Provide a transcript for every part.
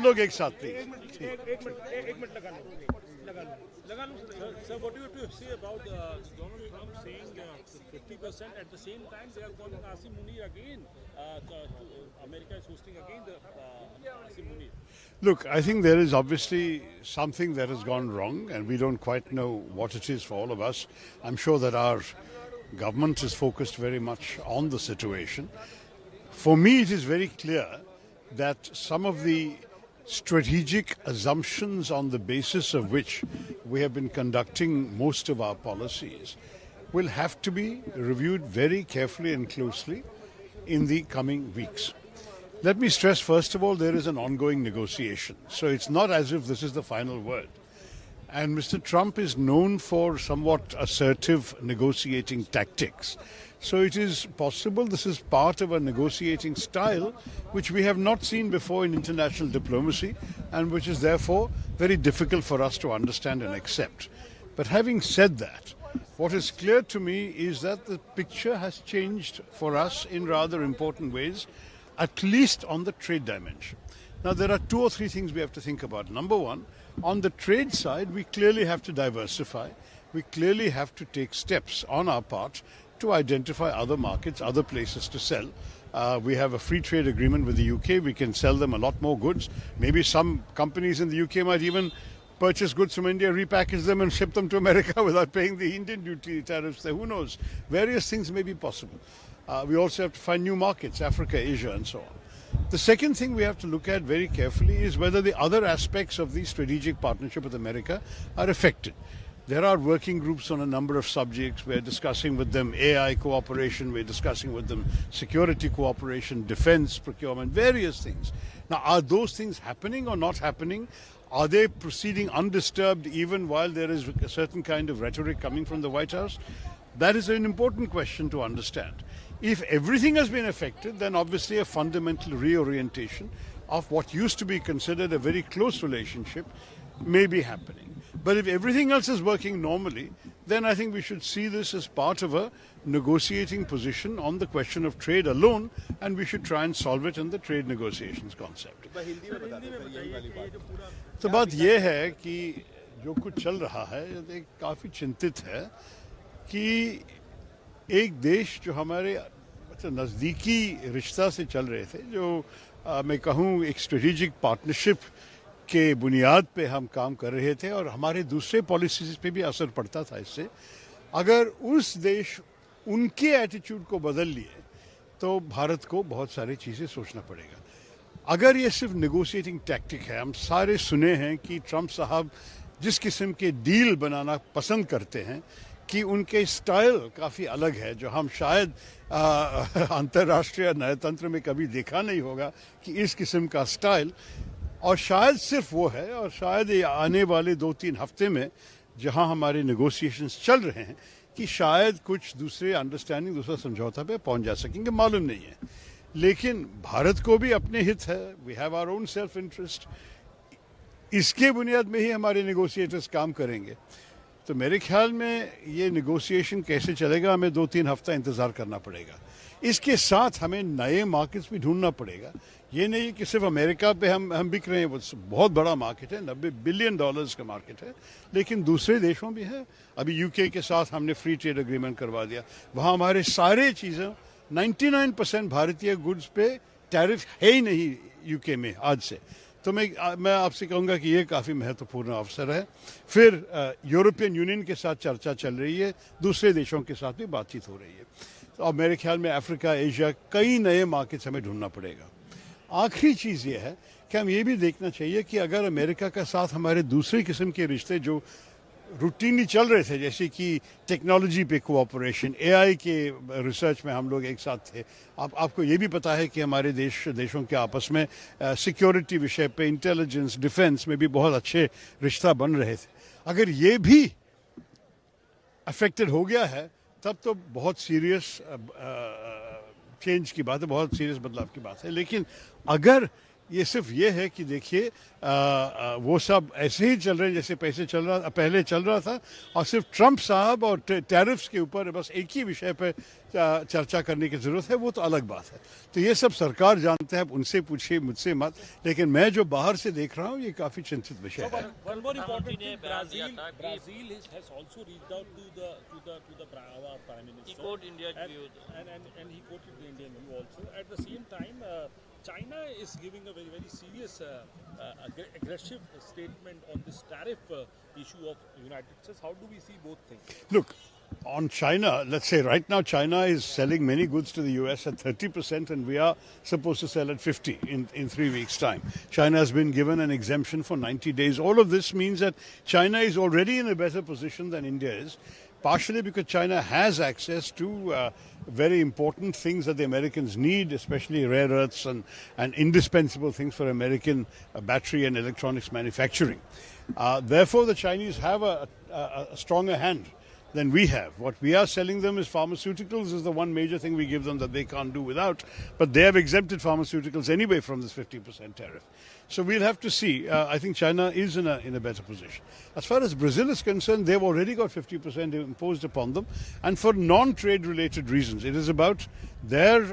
लोग एक साथ प्लीज. एक मिनट लगा लो. Sir, what do you have to say about Donald Trump saying 50%? At the same time, they are calling Asim Munir again. America is hosting again the Asim Munir. Look, I think there is obviously something that has gone wrong, and we don't quite know what it is for all of us. I'm sure that our government is focused very much on the situation. For me, it is very clear that some of the strategic assumptions on the basis of which we have been conducting most of our policies will have to be reviewed very carefully and closely in the coming weeks. Let me stress, first of all, there is an ongoing negotiation. So it's not as if this is the final word. And Mr. Trump is known for somewhat assertive negotiating tactics. So it is possible this is part of a negotiating style which we have not seen before in international diplomacy and which is therefore very difficult for us to understand and accept. But having said that, what is clear to me is that the picture has changed for us in rather important ways, at least on the trade dimension. Now, there are 2 or 3 things we have to think about. Number one, on the trade side, we clearly have to diversify. We clearly have to take steps on our part to identify other markets, other places to sell. We have a free trade agreement with the UK. We can sell them a lot more goods. Maybe some companies in the UK might even purchase goods from India, repackage them and ship them to America without paying the Indian duty tariffs there. Who knows? Various things may be possible. We also have to find new markets, Africa, Asia, and so on. The second thing we have to look at very carefully is whether the other aspects of the strategic partnership with America are affected. There are working groups on a number of subjects. We're discussing with them AI cooperation, we're discussing with them security cooperation, defense procurement, various things. Now, are those things happening or not happening? Are they proceeding undisturbed even while there is a certain kind of rhetoric coming from the White House? That is an important question to understand. If everything has been affected, then obviously a fundamental reorientation of what used to be considered a very close relationship may be happening. But if everything else is working normally, then I think we should see this as part of a negotiating position on the question of trade alone, and we should try and solve it in the trade negotiations concept. तो बात यह है कि जो कुछ चल रहा है ये काफ़ी चिंतित है कि एक देश जो हमारे नज़दीकी रिश्ता से चल रहे थे, जो मैं कहूँ एक स्ट्रेटेजिक पार्टनरशिप के बुनियाद पे हम काम कर रहे थे और हमारे दूसरे पॉलिसीज पे भी असर पड़ता था इससे, अगर उस देश उनके एटीट्यूड को बदल लिए तो भारत को बहुत सारी चीज़ें सोचना पड़ेगा. अगर ये सिर्फ नेगोशिएटिंग टैक्टिक है, हम सारे सुने हैं कि ट्रंप साहब जिस किस्म के डील बनाना पसंद करते हैं कि उनके स्टाइल काफ़ी अलग है, जो हम शायद अंतर्राष्ट्रीय न्यायतंत्र में कभी देखा नहीं होगा कि इस किस्म का स्टाइल, और शायद सिर्फ वो है, और शायद ये आने वाले 2-3 हफ्ते में जहां हमारे नेगोशिएशंस चल रहे हैं कि शायद कुछ दूसरे अंडरस्टैंडिंग, दूसरा समझौता पे पहुंच जा सकेंगे, मालूम नहीं है. लेकिन भारत को भी अपने हित है, we have our own self interest, इसके बुनियाद में ही हमारे नेगोशिएटर्स काम करेंगे. तो मेरे ख्याल में ये नेगोशिएशन कैसे चलेगा, हमें 2-3 हफ्ता इंतज़ार करना पड़ेगा. इसके साथ हमें नए मार्केट्स भी ढूंढना पड़ेगा. ये नहीं कि सिर्फ अमेरिका पे हम बिक रहे हैं, वो बहुत बड़ा मार्केट है, $90 बिलियन का मार्केट है, लेकिन दूसरे देशों भी है. अभी यूके के साथ हमने फ्री ट्रेड एग्रीमेंट करवा दिया, वहाँ हमारे सारे चीज़ें 99% भारतीय गुड्स पे टैरिफ है ही नहीं यूके में आज से. तो मैं आपसे कहूँगा कि ये काफ़ी महत्वपूर्ण अवसर है. फिर यूरोपियन यूनियन के साथ चर्चा चल रही है, दूसरे देशों के साथ भी बातचीत हो रही है. और मेरे ख्याल में अफ्रीका, एशिया, कई नए मार्केट्स हमें ढूंढना पड़ेगा. आखिरी चीज़ ये है कि हम ये भी देखना चाहिए कि अगर अमेरिका के साथ हमारे दूसरे किस्म के रिश्ते जो रूटीनली चल रहे थे, जैसे कि टेक्नोलॉजी पे कोऑपरेशन, एआई के रिसर्च में हम लोग एक साथ थे. आपको ये भी पता है कि हमारे देशों के आपस में सिक्योरिटी विषय पे, इंटेलिजेंस, डिफेंस में भी बहुत अच्छे रिश्ता बन रहे थे. अगर ये भी अफेक्टेड हो गया है तब तो बहुत सीरियस चेंज की बात है, बहुत सीरियस बदलाव की बात है. लेकिन अगर ये सिर्फ ये है कि देखिए वो सब ऐसे ही चल रहे हैं जैसे पहले चल रहा था, और सिर्फ ट्रंप साहब और टैरिफ्स के ऊपर बस एक ही विषय पे चर्चा करने की ज़रूरत है, वो तो अलग बात है। तो ये सब सरकार जानते हैं, उनसे पूछिए, मुझसे मत। लेकिन मैं जो बाहर से देख रहा हूँ ये काफ़ी चिंतित विषय है। One more important thing, Brazil has also reached out to our Prime Minister. He quoted India's view. And he quoted the Indian view also. At the same time, China is giving a very, very serious, aggressive statement on this tariff issue of United States. How do we see both things? Look, on China, let's say right now China is selling many goods to the US at 30% and we are supposed to sell at 50 in 3 weeks' time. China has been given an exemption for 90 days. All of this means that China is already in a better position than India is, partially because China has access to very important things that the Americans need, especially rare earths and indispensable things for American battery and electronics manufacturing. Therefore, the Chinese have a stronger hand than we have. What we are selling them is pharmaceuticals, is the one major thing we give them that they can't do without. But they have exempted pharmaceuticals anyway from this 50% tariff. So we'll have to see. I think China is in a better position. As far as Brazil is concerned, they've already got 50% imposed upon them, and for non-trade related reasons. It is about their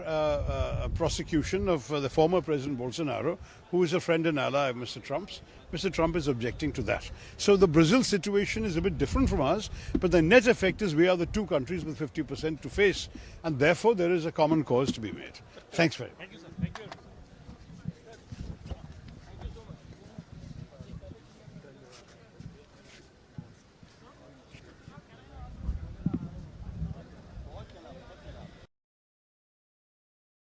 prosecution of the former President Bolsonaro, who is a friend and ally of Mr. Trump's. Mr. Trump is objecting to that. So the Brazil situation is a bit different from ours, but the net effect is we are the two countries with 50% to face, and therefore there is a common cause to be made. Thanks very much. Thank you, sir. Thank you.